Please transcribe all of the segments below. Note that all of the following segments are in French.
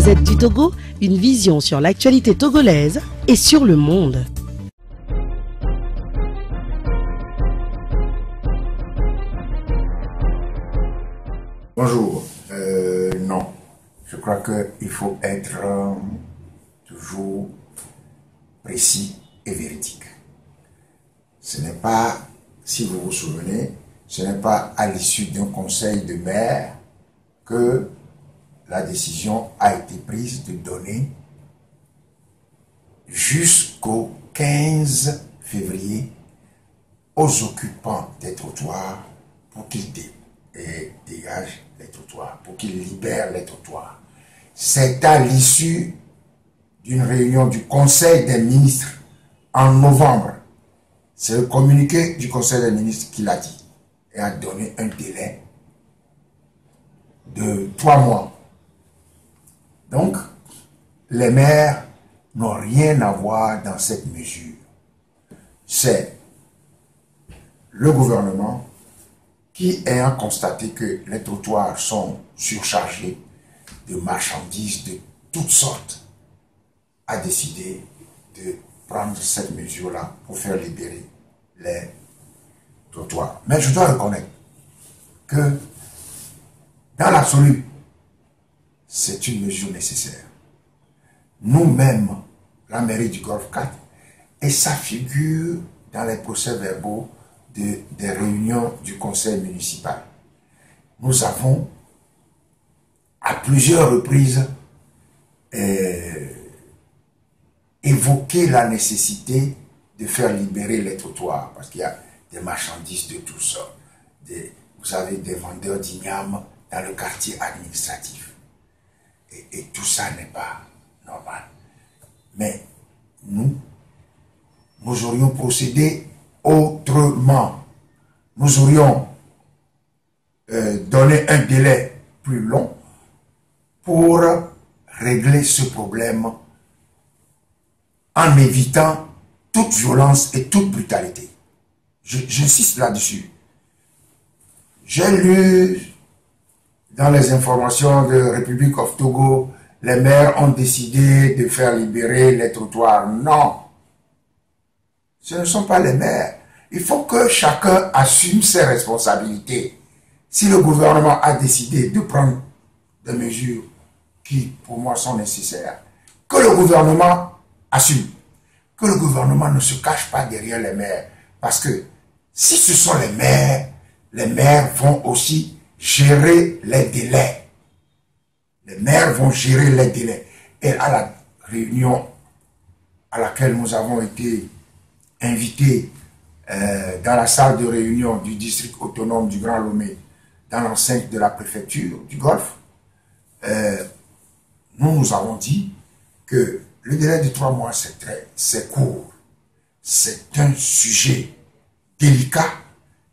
Gazette du Togo, une vision sur l'actualité togolaise et sur le monde. Bonjour. Non, je crois qu'il faut être toujours précis et véridique. Ce n'est pas, si vous vous souvenez, ce n'est pas à l'issue d'un conseil de maire que la décision a été prise de donner jusqu'au 15 février aux occupants des trottoirs pour qu'ils dégagent les trottoirs, pour qu'ils libèrent les trottoirs. C'est à l'issue d'une réunion du Conseil des ministres en novembre. C'est le communiqué du Conseil des ministres qui l'a dit et a donné un délai de 3 mois. Donc, les maires n'ont rien à voir dans cette mesure. C'est le gouvernement qui, ayant constaté que les trottoirs sont surchargés de marchandises de toutes sortes, a décidé de prendre cette mesure-là pour faire libérer les trottoirs. Mais je dois reconnaître que, dans l'absolu, c'est une mesure nécessaire. Nous-mêmes, la mairie du Golfe 4, et ça figure dans les procès-verbaux des réunions du conseil municipal. Nous avons, à plusieurs reprises, évoqué la nécessité de faire libérer les trottoirs, parce qu'il y a des marchandises de toutes sortes. Vous avez des vendeurs d'igname dans le quartier administratif. Et tout ça n'est pas normal. Mais nous aurions procédé autrement. Nous aurions donné un délai plus long pour régler ce problème en évitant toute violence et toute brutalité. J'insiste là-dessus. J'ai lu dans les informations de République of Togo, les maires ont décidé de faire libérer les trottoirs. Non, ce ne sont pas les maires. Il faut que chacun assume ses responsabilités. Si le gouvernement a décidé de prendre des mesures qui, pour moi, sont nécessaires, que le gouvernement assume. Que le gouvernement ne se cache pas derrière les maires. Parce que si ce sont les maires vont aussi gérer les délais. Les maires vont gérer les délais. Et à la réunion à laquelle nous avons été invités dans la salle de réunion du district autonome du Grand Lomé, dans l'enceinte de la préfecture du Golfe, nous avons dit que le délai de 3 mois, c'est court. C'est un sujet délicat,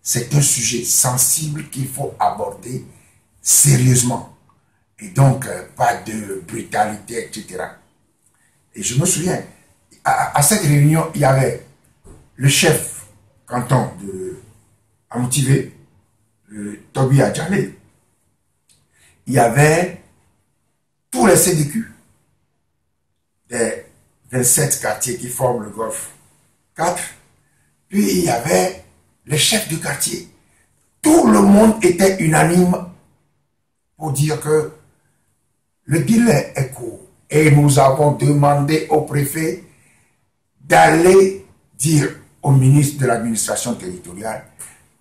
c'est un sujet sensible qu'il faut aborder sérieusement. Et donc, pas de brutalité, etc. Et je me souviens, à cette réunion, il y avait le chef canton de Amitivé, Toby Adjalé. Il y avait tous les CDQ des 27 quartiers qui forment le Golfe 4. Puis il y avait les chefs de quartier. Tout le monde était unanime pour dire que le délai est court. Et nous avons demandé au préfet d'aller dire au ministre de l'administration territoriale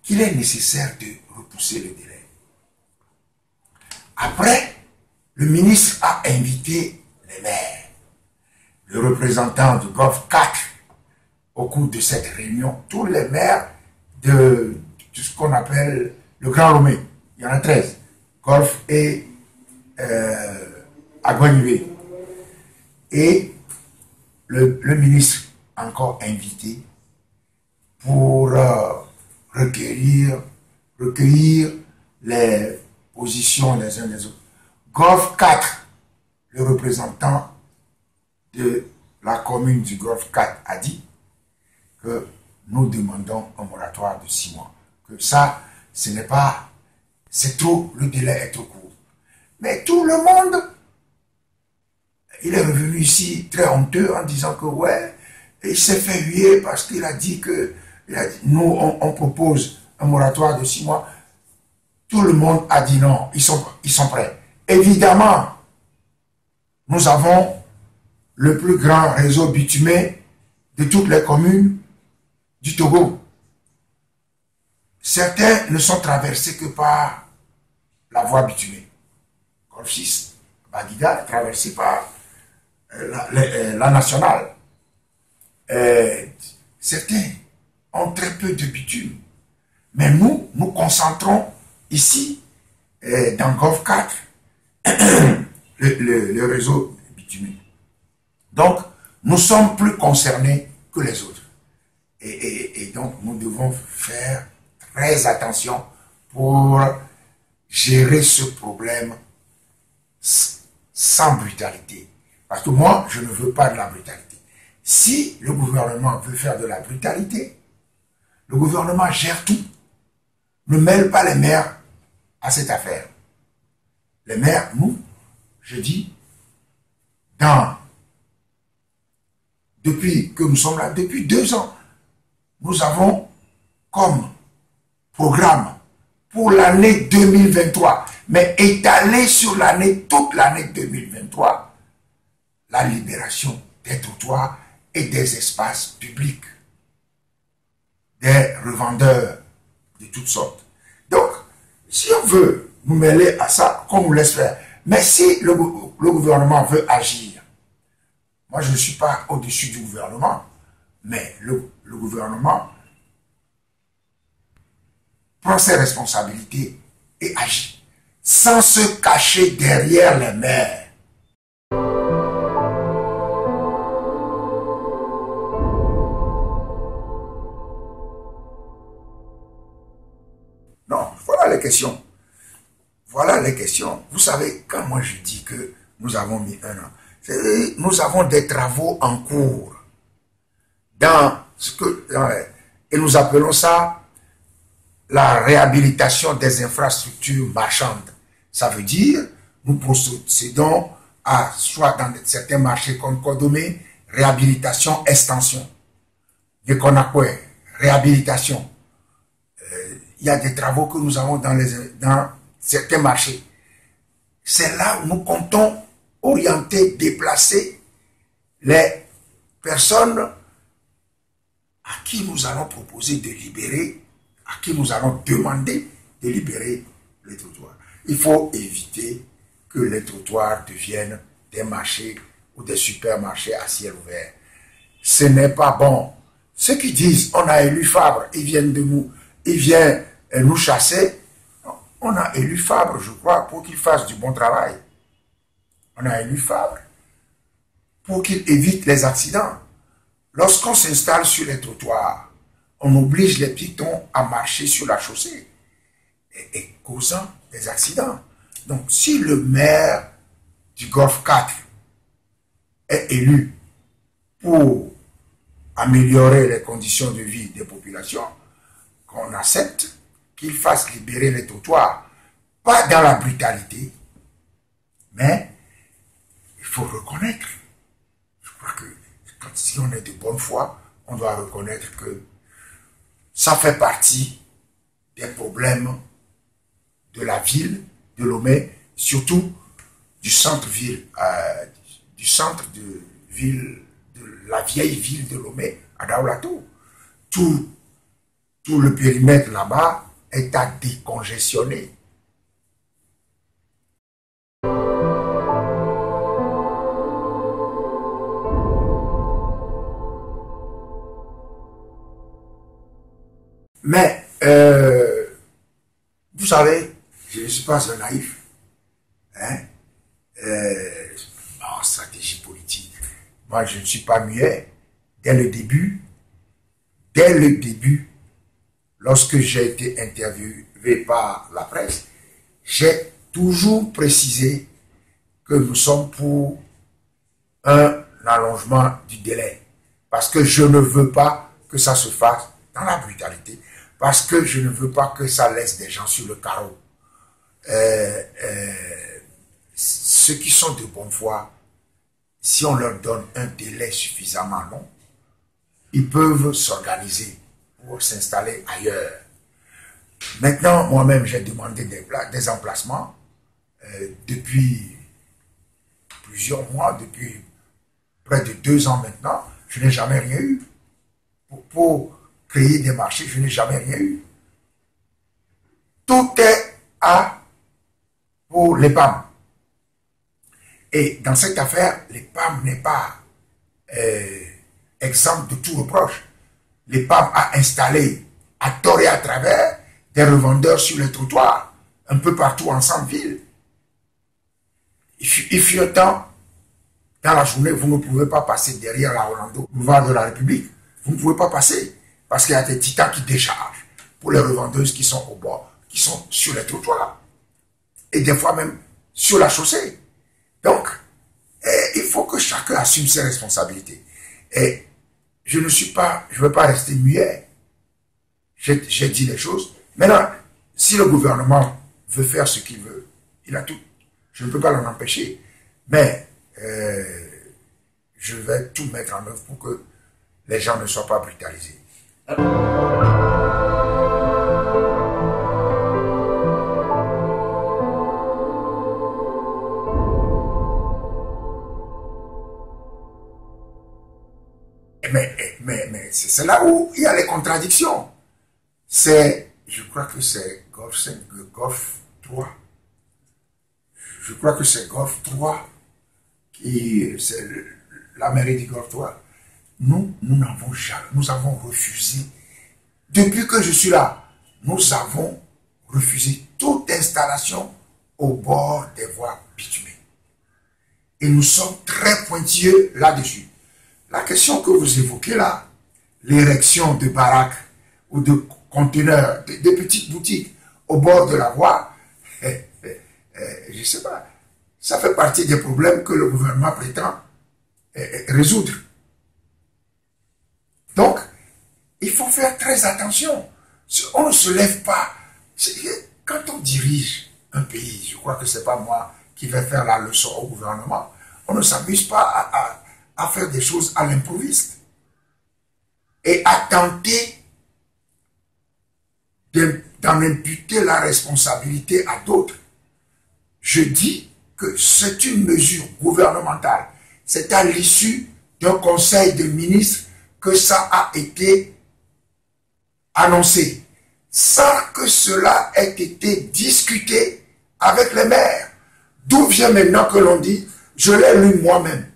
qu'il est nécessaire de repousser le délai. Après, le ministre a invité les maires, le représentant du Golfe 4, au cours de cette réunion, tous les maires de ce qu'on appelle le Grand Lomé. Il y en a 13, Golfe et Aguanivé. Et le ministre encore invité pour recueillir les positions des uns des autres. Golfe 4, le représentant de la commune du Golfe 4 a dit que nous demandons un moratoire de 6 mois. Que ça, ce n'est pas... C'est trop, le délai est trop court. Mais tout le monde il est revenu ici très honteux en disant que ouais, il s'est fait huer parce qu'il a dit que nous, on propose un moratoire de 6 mois. Tout le monde a dit non, ils sont prêts. Évidemment, nous avons le plus grand réseau bitumé de toutes les communes du Togo. Certains ne sont traversés que par la voie bitumée. Golfe 6, Badiga est traversé par la nationale. Certains ont très peu de bitume. Mais nous concentrons ici, dans Golfe 4, le réseau bitumé. Donc, nous sommes plus concernés que les autres. Et donc, nous devons faire très attention pour gérer ce problème sans brutalité. Parce que moi, je ne veux pas de la brutalité. Si le gouvernement veut faire de la brutalité, le gouvernement gère tout. Ne mêle pas les maires à cette affaire. Les maires, nous, je dis, depuis que nous sommes là, depuis 2 ans, nous avons comme programme pour l'année 2023, mais étalé sur toute l'année 2023, la libération des trottoirs et des espaces publics, des revendeurs de toutes sortes. Donc, si on veut nous mêler à ça, qu'on nous laisse faire. Mais si le gouvernement veut agir, moi je ne suis pas au-dessus du gouvernement, mais le gouvernement prend ses responsabilités et agit, sans se cacher derrière les maires. Non, voilà les questions. Voilà les questions. Vous savez, quand moi je dis que nous avons mis 1 an, nous avons des travaux en cours et nous appelons ça la réhabilitation des infrastructures marchandes. Ça veut dire, nous procédons à, soit dans certains marchés comme Kodomé, réhabilitation, extension. De Konakwe, réhabilitation. Il y a des travaux que nous avons dans certains marchés. C'est là où nous comptons orienter, déplacer les personnes à qui nous allons proposer de libérer, à qui nous allons demander de libérer les trottoirs. Il faut éviter que les trottoirs deviennent des marchés ou des supermarchés à ciel ouvert. Ce n'est pas bon. Ceux qui disent on a élu Fabre, il vient nous chasser. On a élu Fabre, je crois, pour qu'il fasse du bon travail. On a élu Fabre pour qu'il évite les accidents. Lorsqu'on s'installe sur les trottoirs, on oblige les piétons à marcher sur la chaussée et causant des accidents. Donc, si le maire du Golfe 4 est élu pour améliorer les conditions de vie des populations, qu'on accepte qu'il fasse libérer les trottoirs, pas dans la brutalité, mais il faut reconnaître. Je crois que si on est de bonne foi, on doit reconnaître que ça fait partie des problèmes de la ville de Lomé, surtout du centre-ville, du centre de ville, de la vieille ville de Lomé à Daoulatou. Tout le périmètre là-bas est à décongestionner. Mais, vous savez, je ne suis pas un naïf. Hein? En stratégie politique, moi je ne suis pas muet. Dès le début, lorsque j'ai été interviewé par la presse, j'ai toujours précisé que nous sommes pour un allongement du délai. Parce que je ne veux pas que ça se fasse dans la brutalité. Parce que je ne veux pas que ça laisse des gens sur le carreau. Ceux qui sont de bonne foi si on leur donne un délai suffisamment long, ils peuvent s'organiser pour s'installer ailleurs. Maintenant, moi-même, j'ai demandé des emplacements depuis plusieurs mois, depuis près de 2 ans maintenant. Je n'ai jamais rien eu. Pour créer des marchés, je n'ai jamais rien eu. Tout est pour l'EPAM. Et dans cette affaire, l'EPAM n'est pas exempt de tout reproche. L'EPAM a installé à tort et à travers des revendeurs sur les trottoirs, un peu partout en centre-ville. Il fut un temps, dans la journée, vous ne pouvez pas passer derrière la Orlando, boulevard de la République. Vous ne pouvez pas passer, parce qu'il y a des titans qui déchargent pour les revendeuses qui sont au bord, qui sont sur les trottoirs, et des fois même sur la chaussée. Donc, il faut que chacun assume ses responsabilités. Et je ne veux pas rester muet. J'ai dit les choses. Maintenant, si le gouvernement veut faire ce qu'il veut, il a tout. Je ne peux pas l'en empêcher. Mais je vais tout mettre en œuvre pour que les gens ne soient pas brutalisés. Mais c'est là où il y a les contradictions. Je crois que c'est Golfe 5, le Golfe 3. Je crois que c'est Golfe 3 c'est la mairie du Golfe 3. Nous avons refusé, depuis que je suis là, nous avons refusé toute installation au bord des voies bitumées. Et nous sommes très pointilleux là-dessus. La question que vous évoquez là, l'érection de baraques ou de conteneurs, de petites boutiques au bord de la voie, je ne sais pas, ça fait partie des problèmes que le gouvernement prétend résoudre. Donc, il faut faire très attention. On ne se lève pas. Quand on dirige un pays, je crois que ce n'est pas moi qui vais faire la leçon au gouvernement, on ne s'amuse pas à faire des choses à l'improviste et à tenter d'en imputer la responsabilité à d'autres. Je dis que c'est une mesure gouvernementale. C'est à l'issue d'un conseil de ministres que ça a été annoncé, sans que cela ait été discuté avec les maires. D'où vient maintenant que l'on dit, je l'ai lu moi-même,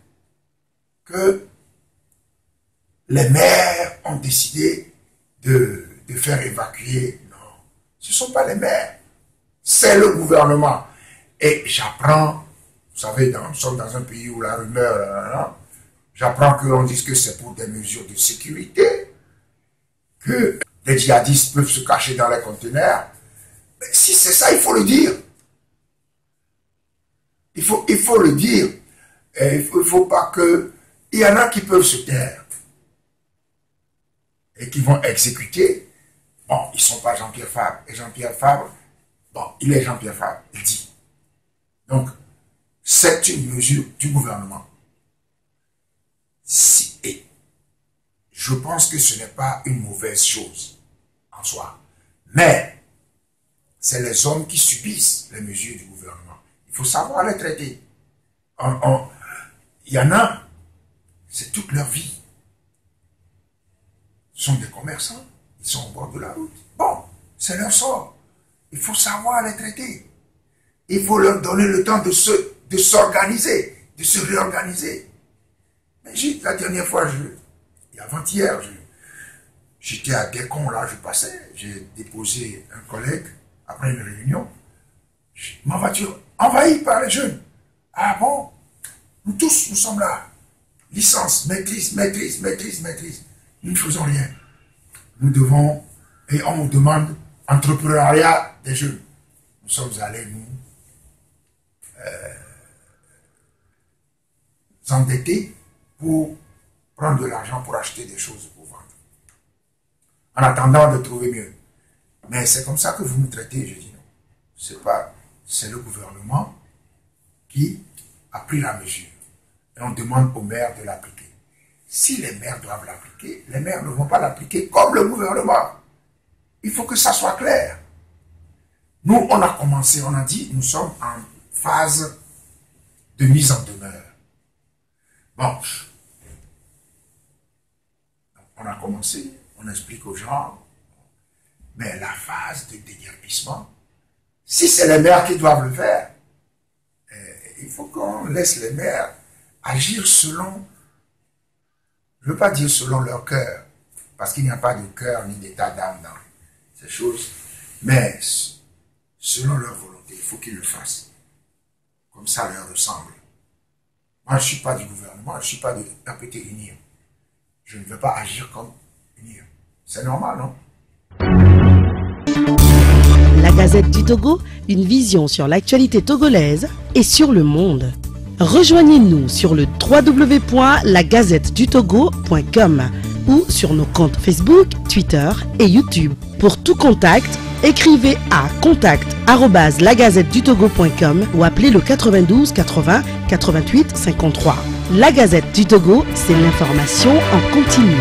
que les maires ont décidé de faire évacuer. Non, ce ne sont pas les maires, c'est le gouvernement. Et j'apprends, vous savez, nous sommes dans un pays où la rumeur, j'apprends que l'on dise que c'est pour des mesures de sécurité, que les djihadistes peuvent se cacher dans les conteneurs. Mais si c'est ça, il faut le dire. Il faut le dire. Et il ne faut pas que... Il y en a qui peuvent se taire et qui vont exécuter. Bon, ils ne sont pas Jean-Pierre Fabre. Et Jean-Pierre Fabre, bon, il est Jean-Pierre Fabre, il dit. Donc, c'est une mesure du gouvernement. Et je pense que ce n'est pas une mauvaise chose en soi. Mais, c'est les hommes qui subissent les mesures du gouvernement. Il faut savoir les traiter. Il y en a, c'est toute leur vie. Ce sont des commerçants, ils sont au bord de la route. Bon, c'est leur sort. Il faut savoir les traiter. Il faut leur donner le temps de s'organiser, de se réorganiser. Mais la dernière fois, avant-hier, j'étais à Decon, là, je passais, j'ai déposé un collègue après une réunion. Ma voiture envahie par les jeunes. Ah bon? Nous tous, nous sommes là. Licence, maîtrise. Nous ne faisons rien. Nous devons, et on nous demande entrepreneuriat des jeunes. Nous sommes allés, nous endetter pour prendre de l'argent pour acheter des choses pour vendre. En attendant de trouver mieux. Mais c'est comme ça que vous nous traitez, je dis non. C'est le gouvernement qui a pris la mesure. et on demande aux maires de l'appliquer. Si les maires doivent l'appliquer, les maires ne vont pas l'appliquer comme le gouvernement. Il faut que ça soit clair. Nous, on a commencé, on a dit, nous sommes en phase de mise en demeure. Bon, on a commencé, on explique aux gens, mais la phase de déguerpissement, si c'est les maires qui doivent le faire, il faut qu'on laisse les maires agir selon, je ne veux pas dire selon leur cœur, parce qu'il n'y a pas de cœur ni d'état d'âme dans ces choses, mais selon leur volonté, il faut qu'ils le fassent. Comme ça leur ressemble. Moi, je ne suis pas du gouvernement, je ne suis pas de RPT Unir. Je ne veux pas agir comme Unir. C'est normal, non? La Gazette du Togo, une vision sur l'actualité togolaise et sur le monde. Rejoignez-nous sur le www.lagazettedutogo.com ou sur nos comptes Facebook, Twitter et YouTube. Pour tout contact, écrivez à contact@lagazettedutogo.com ou appelez le 92 80 88 53. La Gazette du Togo, c'est l'information en continu.